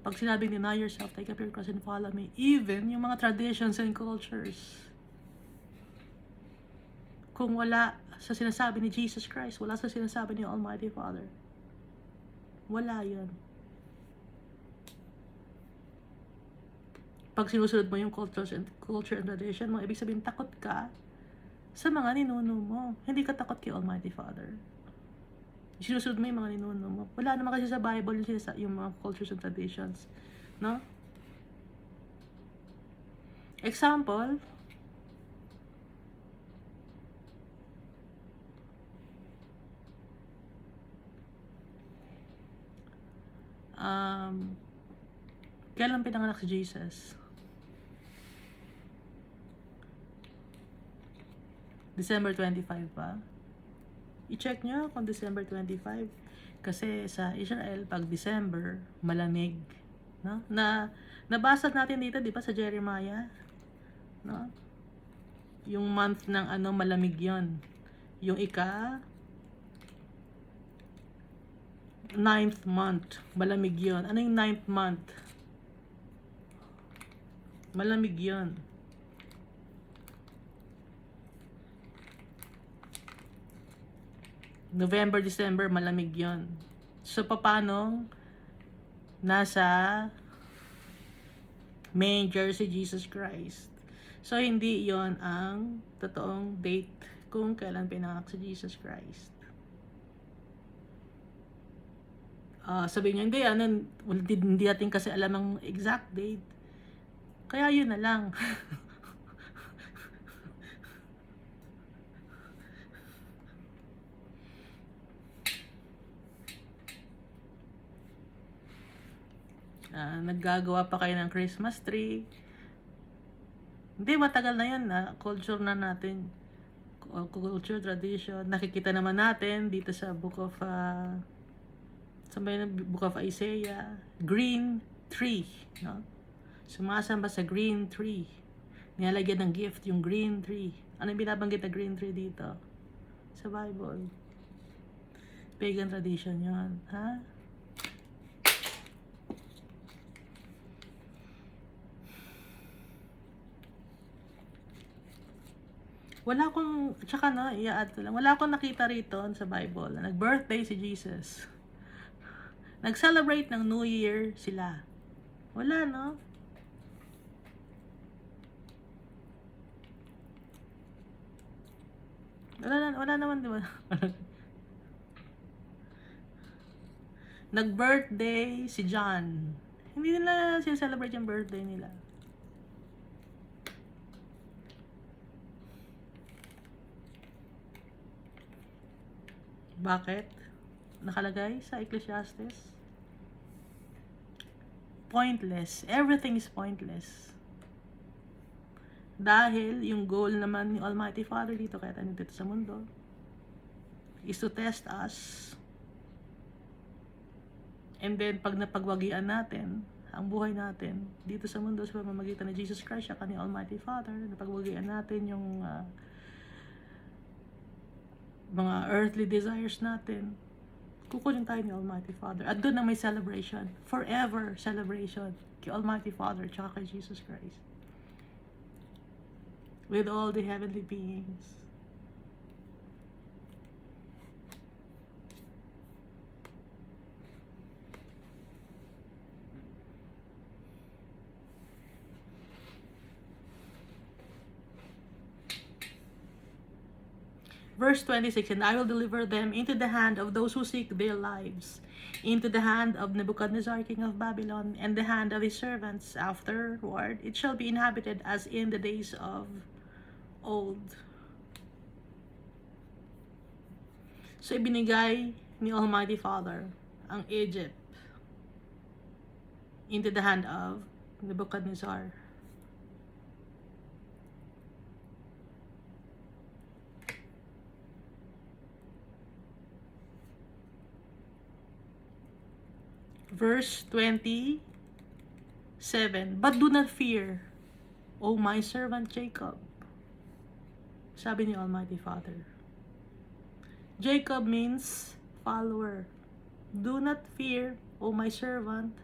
Pag sinabing deny yourself, take up your cross and follow me, even yung mga traditions and cultures, kung wala sa sinasabi ni Jesus Christ, wala sa sinasabi ni Almighty Father, wala yun. Pag sinusunod mo yung culture and tradition mo, ibig sabihin takot ka sa mga ninuno mo. Hindi ka takot kay Almighty Father. Sinusunod mo yung mga ninuno mo. Wala naman kasi sa Bible yung mga cultures and traditions. No? Example, kailan pinanganak si Jesus? December 25 pa? I-check nyo kung December 25. Kasi sa Israel, pag December, malamig. No? Nabasa natin dito, di ba, sa Jeremiah? No? Yung month ng malamig yon. Yung 9th month, malamig yon. Ano yung 9th month? Malamig yon. November, December, malamig yon. So, paano nasa manger si Jesus Christ? So, hindi yon ang totoong date kung kailan pinanganak si Jesus Christ. Sabihin nyo, hindi natin kasi alam ang exact date. Kaya yun na lang. Naggagawa pa kayo ng Christmas tree. Hindi, matagal na yan. Culture na natin. Culture, tradition. Nakikita naman natin dito sa Book of Isaiah. Green tree. No? Sumasamba sa green tree. Nilalagyan ng gift yung green tree. Ano yung binabanggit na green tree dito? Sa Bible. Pagan tradition yun. Ha? Wala akong, tsaka i-add ko lang, wala akong nakita rito sa Bible na nag-birthday si Jesus. Nag-celebrate ng New Year sila. Wala, no? Wala naman, di ba? Nag-birthday si John. Hindi nila celebrate yung birthday nila. Bakit? Nakalagay sa Ecclesiastes? Pointless. Everything is pointless. Dahil yung goal naman ni Almighty Father dito, kaya tayo dito sa mundo, is to test us. And then, pag napagwagian natin ang buhay natin dito sa mundo sa pamamagitan ni Jesus Christ at ni Almighty Father, napagwagian natin yung mga earthly desires natin, kukunin tayo ni Almighty Father. At doon na may celebration. Forever celebration kay Almighty Father tsaka kay Jesus Christ. With all the heavenly beings. Verse 26, and I will deliver them into the hand of those who seek their lives, into the hand of Nebuchadnezzar, king of Babylon, and the hand of his servants. Afterward, it shall be inhabited as in the days of old. So, ibinigay ni Almighty Father ang Egypt into the hand of Nebuchadnezzar. Verse 27. But do not fear, O my servant Jacob. Sabi ni Almighty Father. Jacob means follower. Do not fear, O my servant,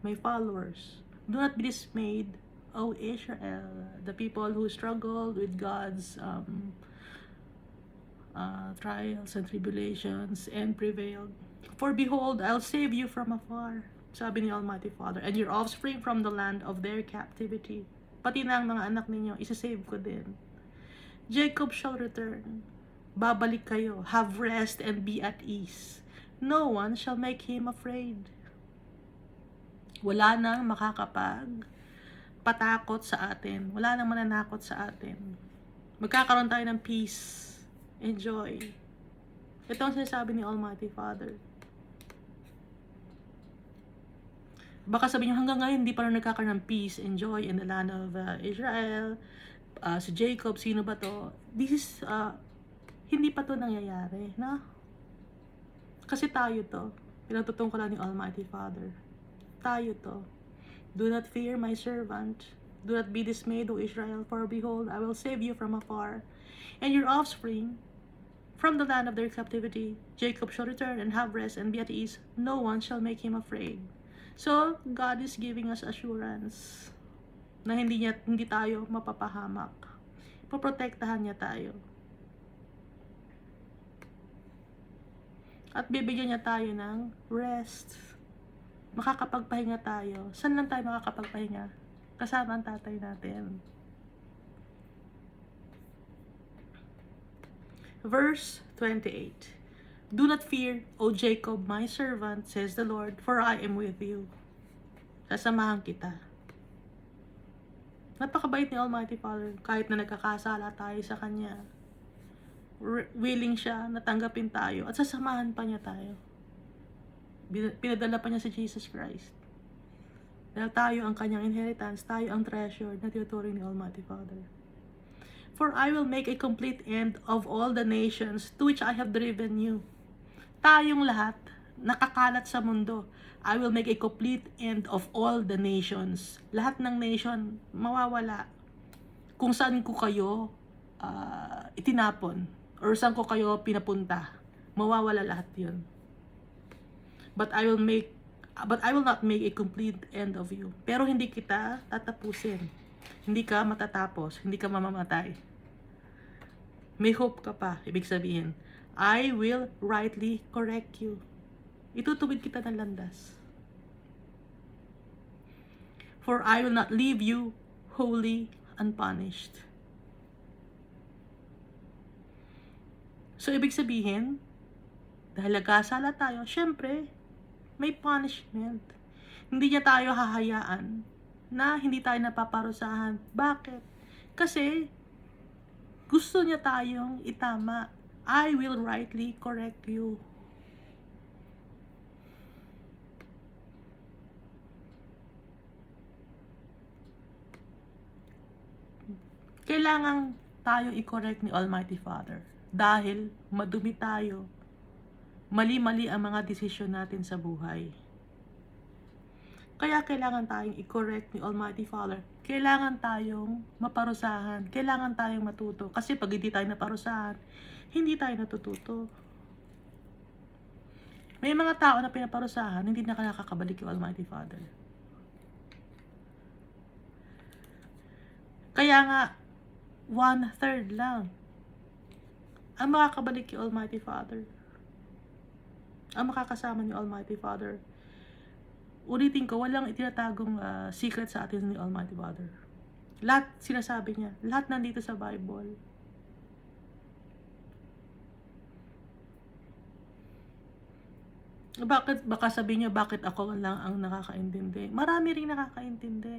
my followers. Do not be dismayed, O Israel, the people who struggled with God's trials and tribulations and prevailed. For behold, I'll save you from afar, sabi ni Almighty Father, and your offspring from the land of their captivity. Pati na ang mga anak ninyo, isasave ko din. Jacob shall return. Babalik kayo, have rest and be at ease. No one shall make him afraid. Wala nang patakot sa atin. Wala nang mananakot sa atin. Magkakaroon tayo ng peace and joy. Ito ang sinasabi ni Almighty Father. Baka sabihin nyo, hanggang ngayon, hindi pa rin nagkakaroon ng peace and joy in the land of Israel. Si Jacob, sino ba to? This is, hindi pa to nangyayari, na? Kasi tayo to. Pinatutungkulan ni Almighty Father. Tayo to. Do not fear my servant. Do not be dismayed, O Israel, for behold, I will save you from afar, and your offspring from the land of their captivity. Jacob shall return and have rest and be at ease. No one shall make him afraid. So, God is giving us assurance na hindi tayo mapapahamak. Poprotektahan niya tayo. At bibigyan niya tayo ng rest. Makakapagpahinga tayo. Saan lang tayo makakapagpahinga? Kasama ang tatay natin. Verse 28. Do not fear, O Jacob, my servant, says the Lord, for I am with you. Sasamahan kita. Napakabait ni Almighty Father. Kahit na nagkakasala tayo sa Kanya, willing siya na tanggapin tayo at sasamahan pa niya tayo. Pinadala pa niya si Jesus Christ. Dahil tayo ang Kanyang inheritance, tayo ang treasure na tinuturing ni Almighty Father. For I will make a complete end of all the nations to which I have driven you. Tayong lahat, nakakalat sa mundo. I will make a complete end of all the nations. Lahat ng nation, mawawala. Kung saan ko kayo itinapon, or saan ko kayo pinapunta, mawawala lahat yun. But I will not make a complete end of you. Pero hindi kita tatapusin. Hindi ka matatapos. Hindi ka mamamatay. May hope ka pa. Ibig sabihin, I will rightly correct you. Itutuwid kita ng landas. For I will not leave you wholly unpunished. So, ibig sabihin, dahil nagkasala tayo, syempre, may punishment. Hindi niya tayo hahayaan na hindi tayo napaparusahan. Bakit? Kasi, gusto niya tayong itama. I will rightly correct you. Kailangan tayo i-correct ni Almighty Father. Dahil madumi tayo. Mali-mali ang mga desisyon natin sa buhay. Kaya kailangan tayong i-correct ni Almighty Father. Kailangan tayong maparusahan. Kailangan tayong matuto. Kasi pag hindi tayo naparusahan, hindi tayo natututo. May mga tao na pinaparusahan, hindi na nakakabalik yung Almighty Father. Kaya nga, 1/3 lang ang makakabalik yung Almighty Father. Ang makakasama ni Almighty Father. Ulitin ko, walang itinatagong secret sa atin ni Almighty Father. Lahat sinasabi niya. Lahat nandito sa Bible. Baka sabihin niyo, bakit ako lang ang nakakaintindi? Marami ring nakakaintindi.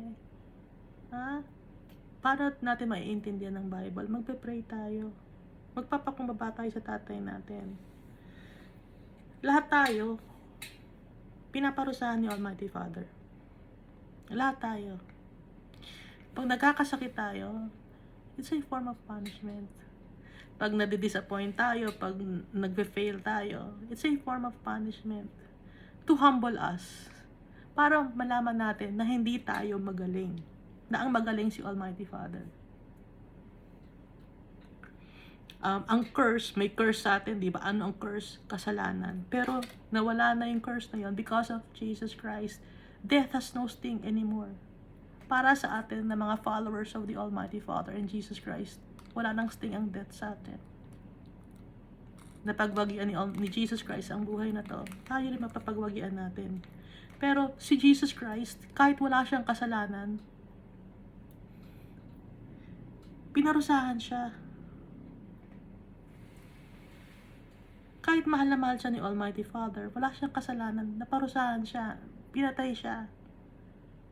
Ha? Paano natin maiintindihan ng Bible? Magpe-pray tayo. Magpapakumbaba tayo sa tatay natin. Lahat tayo, pinaparusahan ni Almighty Father. Lahat tayo. Pag nagkakasakit tayo, it's a form of punishment. Pag nadi-disappoint tayo, pag nagbe-fail tayo, it's a form of punishment to humble us, para malaman natin na hindi tayo magaling, na ang magaling si Almighty Father. Ang curse, may curse sa atin, di ba? Ano ang curse? Kasalanan. Pero nawala na yung curse na yun because of Jesus Christ. Death has no sting anymore. Para sa atin na mga followers of the Almighty Father and Jesus Christ, wala nang sting ang death sa atin. Napagwagian ni Jesus Christ ang buhay na to, tayo rin mapapagwagian natin. Pero si Jesus Christ, kahit wala siyang kasalanan, pinarusahan siya. Kahit mahal na mahal siya ni Almighty Father, wala siyang kasalanan, naparusahan siya, pinatay siya.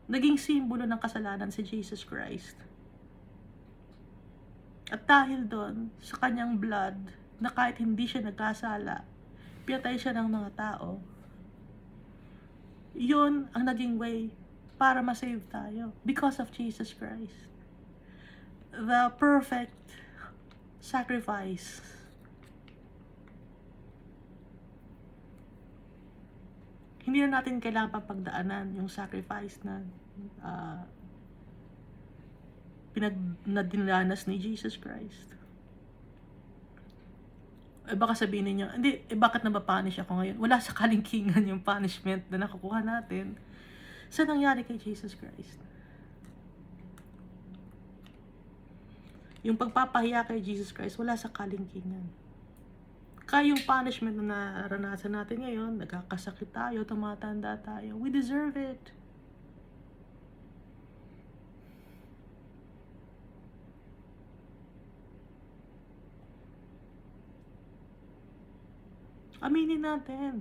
Naging simbolo ng kasalanan si Jesus Christ. At dahil doon, sa kanyang blood, na kahit hindi siya nagkasala, pinatay siya ng mga tao, yun ang naging way para ma-save tayo because of Jesus Christ. The perfect sacrifice. Hindi na natin kailangan pagdaanan yung sacrifice na dinalanas ni Jesus Christ. Baka sabihin niyo, hindi, bakit nabapunish ako ngayon? Wala sa kalingkingan yung punishment na nakukuha natin sa nangyari kay Jesus Christ. Yung pagpapahiya kay Jesus Christ, wala sa kalingkingan. Kaya yung punishment na naranasan natin ngayon, nagkakasakit tayo, tumatanda tayo, we deserve it. Aminin natin.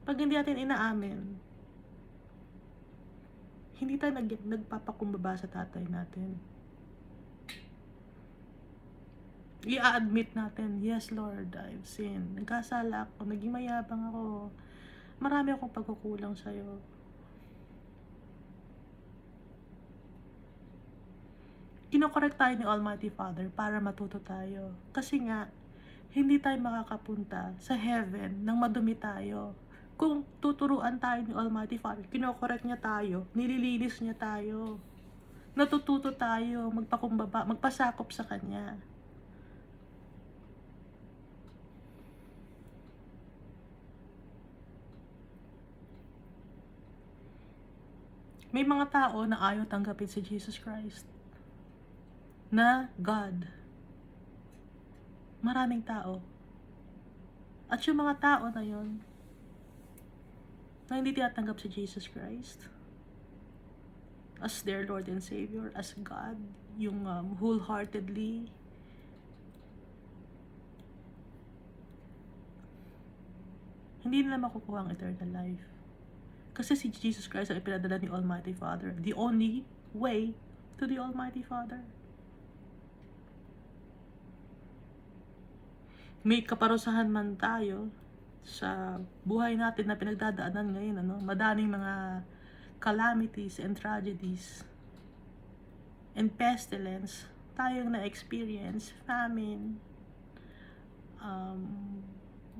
Pag hindi natin inaamin, hindi tayo nagpapakumbaba sa tatay natin. I-admit natin, yes Lord, I've sinned. Nagkasala ako, naging mayabang ako. Marami akong pagkukulang sa'yo. Kinokorek tayo ni Almighty Father para matuto tayo. Kasi nga, hindi tayo makakapunta sa heaven nang madumi tayo. Kung tuturuan tayo ni Almighty Father, kinokorek niya tayo, nililinis niya tayo. Natututo tayo, magpakumbaba, magpasakop sa Kanya. May mga tao na ayaw tanggapin si Jesus Christ na God. Maraming tao. At yung mga tao na yon na hindi tinatanggap si Jesus Christ as their Lord and Savior, as God, yung wholeheartedly, hindi nila makukuha ang eternal life. Kasi si Jesus Christ ang ipinadala ni Almighty Father. The only way to the Almighty Father. May kaparusahan man tayo sa buhay natin na pinagdadaanan ngayon, madaming mga calamities and tragedies and pestilence tayong na-experience, famine,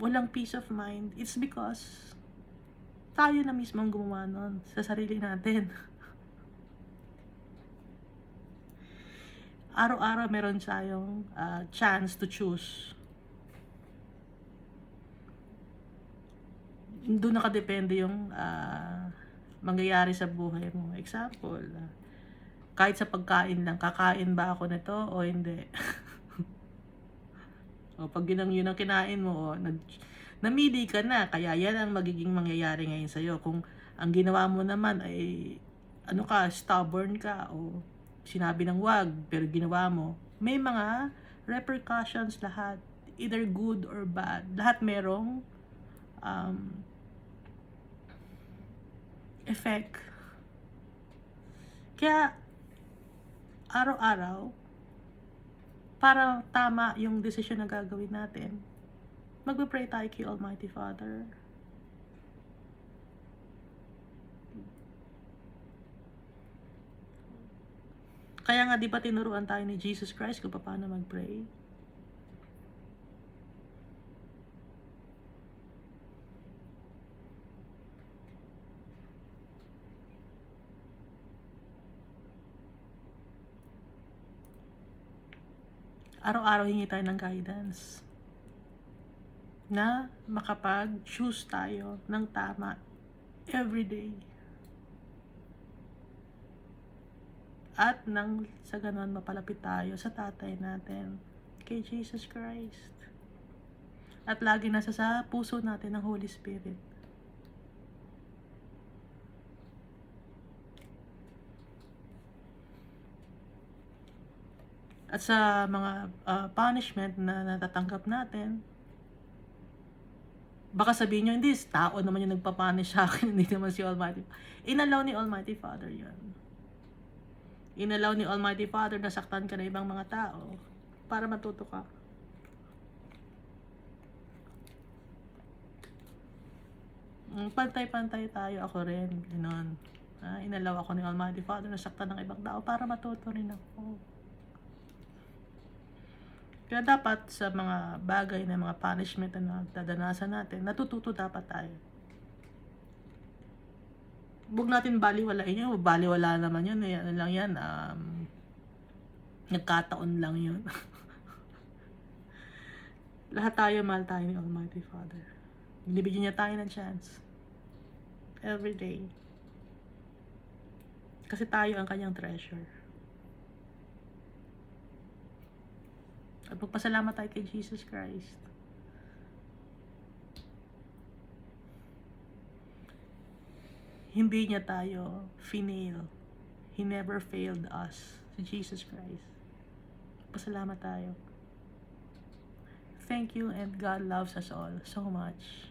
walang peace of mind. It's because tayo na mismo ang gumawa nun sa sarili natin. Araw-araw meron tayong chance to choose. Doon nakadepende yung mangyayari sa buhay mo. Example, kahit sa pagkain lang, kakain ba ako nito o hindi? O pag yun ang kinain mo, namili ka na, kaya yan ang magiging mangyayari ngayon sa'yo. Kung ang ginawa mo naman ay, stubborn ka, o sinabi ng wag, pero ginawa mo, may mga repercussions lahat, either good or bad. Lahat merong effect. Kaya, araw-araw, para tama yung desisyon na gagawin natin, magpe-pray tayo kay Almighty Father. Kaya nga, di ba tinuruan tayo ni Jesus Christ kung paano mag-pray? Araw-araw hingi tayo ng guidance na makapag-choose tayo ng tama everyday. At nang sa ganon mapalapit tayo sa tatay natin, kay Jesus Christ. At lagi nasa sa puso natin ng Holy Spirit. At sa mga punishment na natatanggap natin, baka sabihin nyo, hindi, tao naman yung nagpapunish sa akin, hindi naman si Almighty. Inalaw ni Almighty Father yun. Inalaw ni Almighty Father na saktan ka na ibang mga tao para matuto ka. Pantay-pantay tayo, ako rin, gano'n. Inalaw ako ni Almighty Father na saktan ng ibang tao para matuto rin ako. Kaya dapat sa mga bagay na mga punishment na dadanasan natin, natututo dapat tayo. Huwag natin baliwalain yun. Baliwala naman yun. Ano lang yan. Nagkataon lang yun. Lahat tayo, mahal tayo ni Almighty Father. Binibigyan niya tayo ng chance. Every day. Kasi tayo ang kanyang treasure. At magpasalamat tayo kay Jesus Christ. Hindi niya tayo finail. He never failed us. Si Jesus Christ. Pasalamat tayo. Thank you, and God loves us all so much.